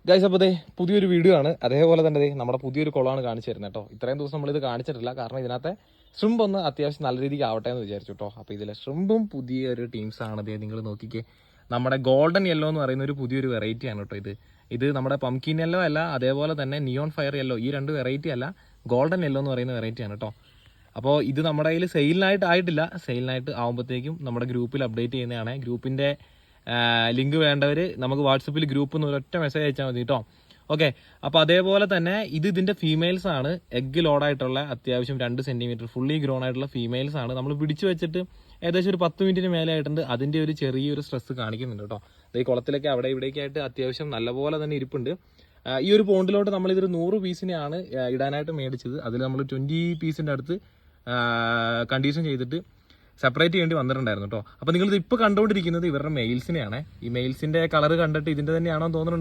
Guys, അപ്പോൾ പുതിയൊരു video ആണ്. അതേപോലെ തന്നെ നമ്മുടെ പുതിയൊരു കുളമാണ് കാണിച്ചു തരുന്നത് കേട്ടോ. ഇത്രയും ദിവസം നമ്മളിത് കാണിച്ചിട്ടില്ല, കാരണം ഇതിനകത്തെ ഷ്രിമ്പ് ഒന്ന് അത്യാവശ്യം നല്ല രീതിക്ക് ആവട്ടെ എന്ന് വിചാരിച്ചു കേട്ടോ. അപ്പോൾ ഇതിലെ ഷ്രിമ്പും പുതിയൊരു ടീംസാണ്. നിങ്ങൾ നോക്കിക്കേ, നമ്മുടെ ഗോൾഡൻ യെല്ലോ എന്ന് പറയുന്ന ഒരു പുതിയൊരു വെറൈറ്റി ആണ് കേട്ടോ. ഇത് നമ്മുടെ പംകിൻ യെല്ലോ അല്ല, അതേപോലെ തന്നെ നിയോൺ ഫയർ യെല്ലോ, ഈ രണ്ട് വെറൈറ്റി അല്ല, ഗോൾഡൻ യെല്ലോ എന്ന് പറയുന്ന വെറൈറ്റി ആണ് കേട്ടോ. അപ്പോൾ ഇത് നമ്മുടെ കയ്യിൽ സെയിലിനായിട്ട് ആയിട്ടില്ല. സെയിലിനായിട്ട് ആകുമ്പോഴത്തേക്കും നമ്മുടെ ഗ്രൂപ്പിൽ അപ്ഡേറ്റ് ചെയ്യുന്നതാണ്. ഗ്രൂപ്പിൻ്റെ ലിങ്ക് വേണ്ടവർ നമുക്ക് വാട്സപ്പിൽ ഗ്രൂപ്പ് എന്ന് ഒരൊറ്റ മെസ്സേജ് അയച്ചാൽ മതി കേട്ടോ. ഓക്കെ, അപ്പോൾ അതേപോലെ തന്നെ ഇതിൻ്റെ ഫീമെയിൽസ് ആണ്. എഗ്ഗ് ലോഡായിട്ടുള്ള അത്യാവശ്യം 2 സെൻറ്റിമീറ്റർ ഫുള്ളി ഗ്രോൺ ആയിട്ടുള്ള ഫീമെയിൽസ് ആണ്. നമ്മൾ പിടിച്ചു വെച്ചിട്ട് ഏകദേശം ഒരു 10 മിനിറ്റിന് മേലെ ആയിട്ടുണ്ട്. അതിൻ്റെ ഒരു ചെറിയൊരു സ്ട്രെസ് കാണിക്കുന്നുണ്ട് കേട്ടോ. ഈ കുളത്തിലൊക്കെ അവിടെ ഇവിടേക്കായിട്ട് അത്യാവശ്യം നല്ലപോലെ തന്നെ ഇരിപ്പുണ്ട്. ഈ ഒരു പോണ്ടിലോട്ട് നമ്മളിതൊരു 100 പീസിനെയാണ് ഇടാനായിട്ട് മേടിച്ചത്. അതിൽ നമ്മൾ 20 പീസിൻ്റെ അടുത്ത് കണ്ടീഷൻ ചെയ്തിട്ട് സെപ്പറേറ്റ് ചെയ്യേണ്ടി വന്നിട്ടുണ്ടായിരുന്നു കേട്ടോ. അപ്പോൾ നിങ്ങളിത് ഇപ്പോൾ കണ്ടുകൊണ്ടിരിക്കുന്നത് ഇവരുടെ മെയിൽസിനെയാണ്. ഈ മെയിൽസിൻ്റെ കളർ കണ്ടിട്ട് ഇതിൻ്റെ തന്നെയാണോ തോന്നുന്നുണ്ടോ?